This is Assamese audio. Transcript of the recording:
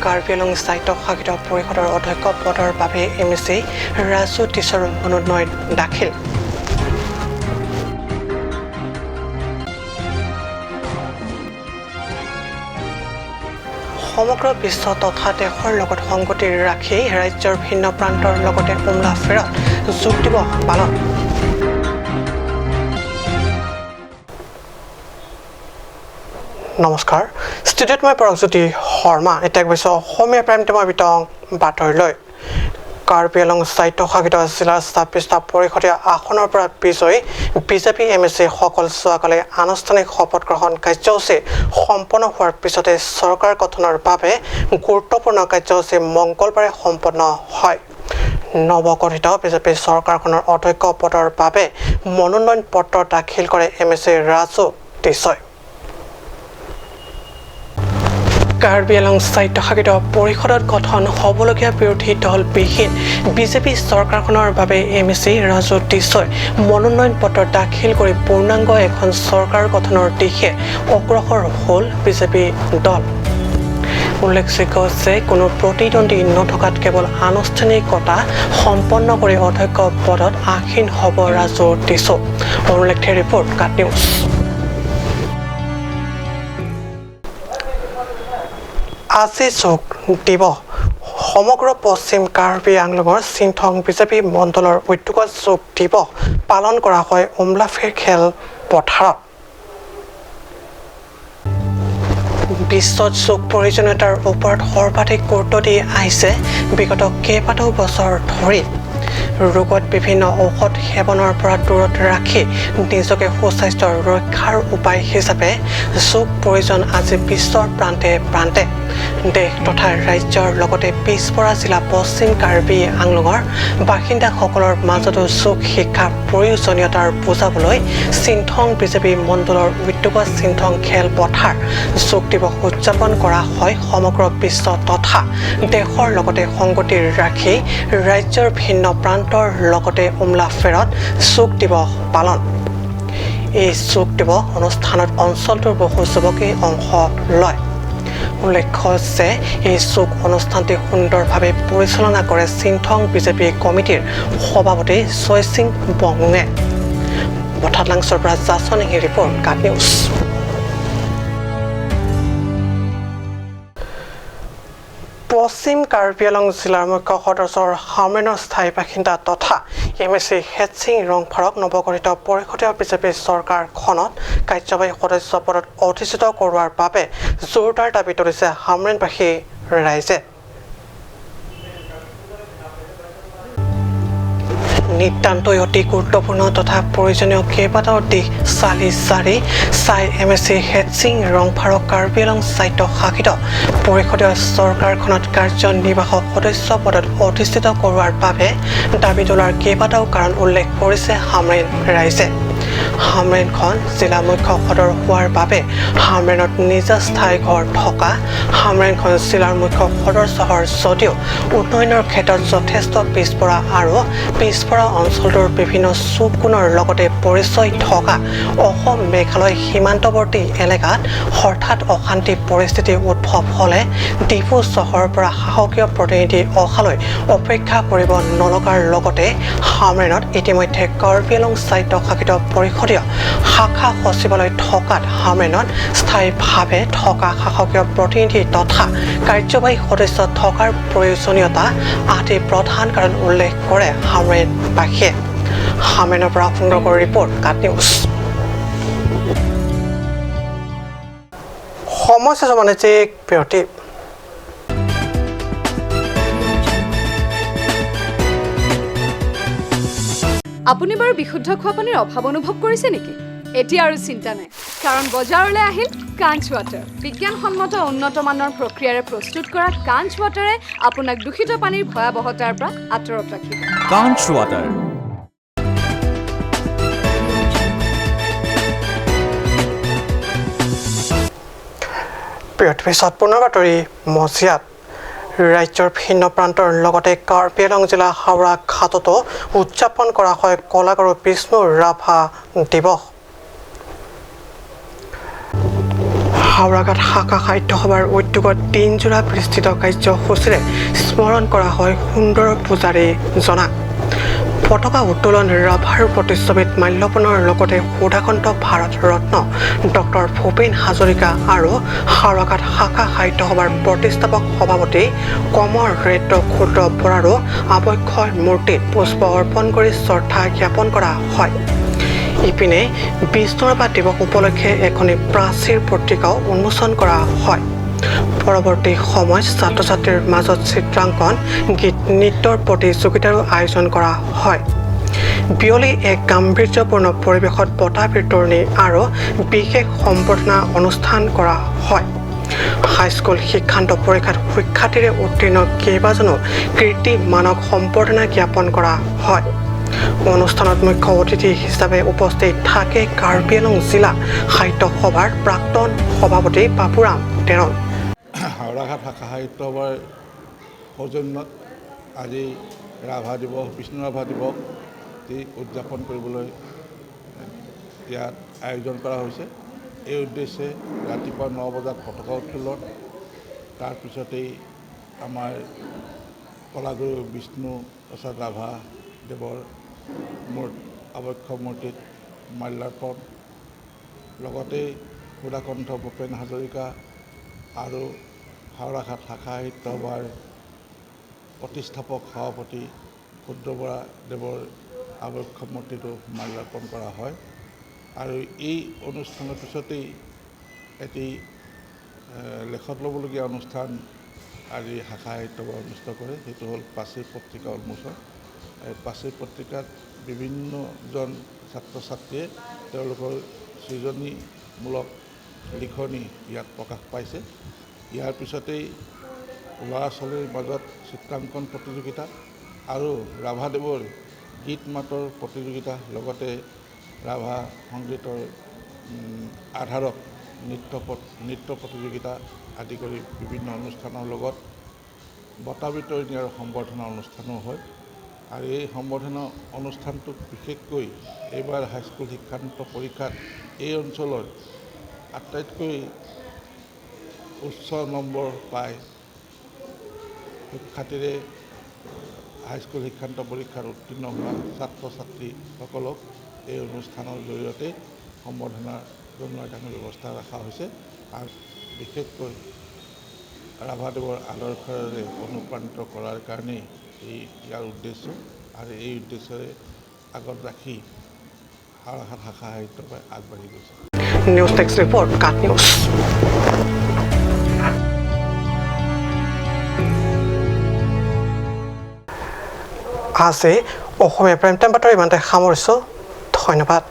কাৰ্বি আংলং স্থায়িত্ব শাসিত পৰিষদৰ অধ্যক্ষ পদৰ বাবে MSc ৰাজু টিছৰ মনোনয়ন দাখিল। সমগ্ৰ বিশ্ব তথা দেশৰ লগত সংগতি ৰাখি ৰাজ্যৰ ভিন্ন প্ৰান্তৰ লগতে উমলা ফেৰত যোগ দিৱস পালন। নমস্কাৰ, ষ্টুডিঅ'ত মই পৰকজ্যোতি শৰ্মা। এতিয়া গৈছোঁ অসমীয়া প্ৰাইম টাইমৰ বিতং বাতৰিলৈ। কাৰ্বি আংলং স্থায়িত্ব শাসিত জিলাৰ ২৬টা পৰিষদীয় আসনৰ পৰা বিজয়ী বিজেপি MSc সকল যোৱাকালি আনুষ্ঠানিক শপত গ্ৰহণ কাৰ্যসূচী সম্পন্ন হোৱাৰ পিছতে চৰকাৰ গঠনৰ বাবে গুৰুত্বপূৰ্ণ কাৰ্যসূচী মঙলবাৰে সম্পন্ন হয়। নৱগঠিত বিজেপি চৰকাৰখনৰ অধ্যক্ষ পদৰ বাবে মনোনয়ন পত্ৰ দাখিল কৰে MSc ৰাজু টিছই। কাৰ্বি আংলং স্থায়িত্ব শাসিত পৰিষদত গঠন হ'বলগীয়া বিৰোধী দলবিহীন বিজেপি চৰকাৰখনৰ বাবে MSc ৰাজু টিছই মনোনয়ন পত্ৰ দাখিল কৰি পূৰ্ণাংগ এখন চৰকাৰ গঠনৰ দিশে অগ্ৰসৰ হ'ল বিজেপি দল। উল্লেখযোগ্য যে কোনো প্ৰতিদ্বন্দ্বী নথকাত কেৱল আনুষ্ঠানিকতা সম্পন্ন কৰি অধ্যক্ষ পদত আসীন হ'ব ৰাজু টিছু। অনুলেখ্য ৰিপৰ্ট কাট নিউজ। আজি যোগ দিৱস সমগ্ৰ পশ্চিম কাৰ্বি আংলঙৰ চিনথং বিজেপি মণ্ডলৰ উদ্যোগত যোগ দিৱস পালন কৰা হয় উমলাফেৰ খেল পথাৰত। বিশ্বত যোগ প্ৰয়োজনীয়তাৰ ওপৰত সৰ্বাধিক গুৰুত্ব দি আহিছে বিগত কেইবাটাও বছৰ ধৰি। ৰোগত বিভিন্ন ঔষধ সেৱনৰ পৰা দূৰত ৰাখি নিজকে সুস্বাস্থ্য ৰক্ষাৰ উপায় হিচাপে যোগ প্ৰয়োজন আজি বিশ্বৰ প্ৰান্তে প্ৰান্তে। দেশ তথা ৰাজ্যৰ লগতে পিছপৰা জিলা পশ্চিম কাৰ্বি আংলঙৰ বাসিন্দাসকলৰ মাজতো যোগ শিক্ষা প্ৰয়োজনীয়তাৰ বুজাবলৈ চিনথং বিজেপি মণ্ডলৰ উদ্যোগত চিনথং খেল পথাৰ যোগ দিৱস উদযাপন কৰা হয়। সমগ্ৰ বিশ্ব তথা দেশৰ লগতে সংগতি ৰাখি ৰাজ্যৰ ভিন্ন প্ৰান্তৰ লগতে উমলা ফেৰত যোগ দিৱস পালন। এই যোগ দিৱস অনুষ্ঠানত অঞ্চলটোৰ বহু যুৱকে অংশ লয়। উল্লেখ্য যে এই যোগ অনুষ্ঠানটি সুন্দৰভাৱে পৰিচালনা কৰে চিনথং বিজেপি কমিটিৰ সভাপতি জয়সিং বঙে। বঠাটলাংছৰ পৰা জাচনিহি ৰিপৰ্ট কাট নিউজ। পশ্চিম কাৰ্বি আংলং জিলাৰ মুখ্য সদস্যৰ হামৰেনৰ স্থায়ী বাসিন্দা তথা MSc হেডছিং ৰংফাৰক নৱগঠিত পৰিষদীয় বিজেপি চৰকাৰখনত কাৰ্যবাহী সদস্য পদত অধিষ্ঠিত কৰোৱাৰ বাবে জোৰদাৰ দাবী তুলিছে হামৰেনবাসী ৰাইজে। নিতান্তই অতি গুৰুত্বপূৰ্ণ তথা প্ৰয়োজনীয় কেইবাটাও দিশ চাই MSc হেডছিং ৰংফাৰক কাৰ্বি আংলং স্থায়িত্ব শাসিত পৰিষদীয় চৰকাৰখনত কাৰ্যনিৰ্বাহক সদস্য পদত অধিষ্ঠিত কৰোৱাৰ বাবে দাবী তোলাৰ কেইবাটাও কাৰণ উল্লেখ কৰিছে হামৰেন ৰাইজে। হামৰেনখন জিলা মুখ্য সদৰ হোৱাৰ বাবে হামৰেনত নিজা স্থায়ী ঘৰ থকা হামৰেনখন জিলাৰ মুখ্য সদৰ চহৰ যদিও উন্নয়নৰ ক্ষেত্ৰত যথেষ্ট পিছপৰা আৰু পিছপৰা অঞ্চলটোৰ বিভিন্ন চুক কোণৰ লগতে পৰিচয় থকা অসম মেঘালয় সীমান্তৱৰ্তী এলেকাত হঠাৎ অশান্তি পৰিস্থিতি উদ্ভৱ হ'লে ডিফু চহৰৰ পৰা সাহসীয় প্ৰতিনিধি অহালৈ অপেক্ষা কৰিব নলগাৰ লগতে হামৰেনত ইতিমধ্যে কাৰ্বি আংলং স্থায়িত্ব শাসিত পৰিষদীয় শাখা সচিবালয় থকাত হামৰেনত স্থায়ীভাৱে থকা শাসকীয় প্ৰতিনিধি তথা কাৰ্যবাহী সদস্য থকাৰ প্ৰয়োজনীয়তা আদি প্ৰধান কাৰণ উল্লেখ কৰে হামৰেনবাসীয়ে। হামৰেনৰ পৰা সংগ্ৰহ কৰা ৰিপৰ্ট কাট নিউজ। সমস্যা বাণিজ্যিক বিৰতি। আপুনি বাৰু বিশুদ্ধ খোৱা পানীৰ অভাৱ অনুভৱ কৰিছে নেকি? এতিয়া আৰু চিন্তা নাই, কাৰণ বজাৰলৈ আহিল কাঞ্চ ৱাটাৰ। বিজ্ঞানসন্মত উন্নত মানৰ প্ৰক্ৰিয়াৰে প্ৰস্তুত কৰা কাঞ্চ ৱাটাৰে আপোনাক দূষিত পানীৰ ভয়াৱহতাৰ পৰা আঁতৰত ৰাখিব। কাঞ্চ ৱাটাৰ। পিছত পুনৰ বাতৰি মজিয়াত। ৰাজ্যৰ ভিন্ন প্ৰান্তৰ লগতে কাৰ্বি আংলং জিলা হাওৰা ঘাটতো উদযাপন কৰা হয় কলাগুৰু বিষ্ণু ৰাভা দিৱস। হাওৰাঘাট শাখা সাহিত্য সভাৰ উদ্যোগত দিনজোৰা বিস্তৃত কাৰ্যসূচীৰে স্মৰণ কৰা হয় সুন্দৰ পূজাৰী জনাক পতাকা উত্তোলন ৰাভাৰ প্ৰতিচ্ছবিত মাল্যৰ্পণৰ লগতে সুধাকণ্ঠ ভাৰত ৰত্ন ডক্টৰ ভূপেন হাজৰিকা আৰু হাওৰাঘাট শাখা সাহিত্য সভাৰ প্ৰতিষ্ঠাপক সভাপতি কমৰ ৰেদ্ৰ ক্ষুদ্ৰ বৰাৰো আৱক্ষয় মূৰ্তিত পুষ্প অৰ্পণ কৰি শ্ৰদ্ধা জ্ঞাপন কৰা হয়। ইপিনে বিষ্ণুৰাভা দিৱস উপলক্ষে এখনি প্ৰাচীৰ পত্ৰিকাও উন্মোচন কৰা হয়। পৰৱৰ্তী সময়ত ছাত্ৰ ছাত্ৰীৰ মাজত চিত্ৰাংকন গীত নৃত্যৰ প্ৰতিযোগিতাৰো আয়োজন কৰা হয়। বিয়লি এক গাম্ভীৰ্যপূৰ্ণ পৰিৱেশত বঁটা বিতৰণী আৰু বিশেষ সম্বৰ্ধনা অনুষ্ঠান কৰা হয়। হাইস্কুল শিক্ষান্ত পৰীক্ষাত সুখ্যাতিৰে উত্তীৰ্ণ কেইবাজনো কীৰ্তি মানক সম্বৰ্ধনা জ্ঞাপন কৰা হয়। অনুষ্ঠানত মুখ্য অতিথি হিচাপে উপস্থিত থাকে কাৰ্বি আংলং জিলা সাহিত্য সভাৰ প্ৰাক্তন সভাপতি বাবুৰাম তেৰণ। হাওৰাঘাট শাখা সাহিত্য সভাৰ সৌজন্যত আজি ৰাভা দিৱস বিষ্ণুৰাভা দিৱস উদযাপন কৰিবলৈ ইয়াত আয়োজন কৰা হৈছে। এই উদ্দেশ্যে ৰাতিপুৱা 9 বজাত পতাকা উত্তোলন, তাৰপিছতেই আমাৰ কলাগুৰু বিষ্ণু প্ৰসাদ ৰাভা দেৱৰ আৱক্ষ মূৰ্তিত মাল্যাৰ্পণ, লগতে সুধাকণ্ঠ ভূপেন হাজৰিকা আৰু হাওৰাঘাট শাখা সাহিত্য সভাৰ প্ৰতিষ্ঠাপক সভাপতি ক্ষুদ্ৰ বৰা দেৱৰ আৱক্ষ মূৰ্তিটো মাল্যাৰ্পণ কৰা হয়। আৰু এই অনুষ্ঠানৰ পিছতেই এটি লেখত ল'বলগীয়া অনুষ্ঠান আজি শাখা সাহিত্য সভা অনুষ্ঠিত কৰে। সেইটো হ'ল প্ৰাচীৰ পত্ৰিকা উন্মোচন। প্ৰাচীৰ পত্ৰিকাত বিভিন্নজন ছাত্ৰ ছাত্ৰীয়ে তেওঁলোকৰ সৃজনীমূলক লিখনি ইয়াত প্ৰকাশ পাইছে। ইয়াৰ পিছতেই ল'ৰা ছোৱালীৰ মাজত চিত্ৰাংকন প্ৰতিযোগিতা আৰু ৰাভাদেৱৰ গীত মাতৰ প্ৰতিযোগিতা, লগতে ৰাভা সংগীতৰ আধাৰত নৃত্য প্ৰতিযোগিতা আদি কৰি বিভিন্ন অনুষ্ঠানৰ লগত বঁটা বিতৰণী আৰু সম্বৰ্ধনা অনুষ্ঠানো হয়। আৰু এই সম্বৰ্ধনা অনুষ্ঠানটোত বিশেষকৈ এইবাৰ হাইস্কুল শিক্ষান্ত পৰীক্ষাত এই অঞ্চলৰ আটাইতকৈ উচ্চ নম্বৰ পাই সুখ্যাতিৰে হাইস্কুল শিক্ষান্ত পৰীক্ষাত উত্তীৰ্ণ হোৱা ছাত্ৰ ছাত্ৰীসকলক এই অনুষ্ঠানৰ জৰিয়তে সম্বৰ্ধনা জনোৱাৰ কাৰণে ব্যৱস্থা ৰখা হৈছে। আৰু বিশেষকৈ ৰাভাদেৱৰ আদৰ্শৰে অনুপ্ৰাণিত কৰাৰ কাৰণেই ইয়াৰ উদ্দেশ্য। আৰু এই উদ্দেশ্যৰে আগত ৰাখি হাওৰাঘাট শাখা সাহিত্য সভাই আগবাঢ়ি গৈছে। নিউজ ডেস্ক ৰিপৰ্ট কাট নিউজ। আজি অসমীয়া প্ৰাইম টাইম বাতৰি ইমানতে সামৰিছোঁ। ধন্যবাদ।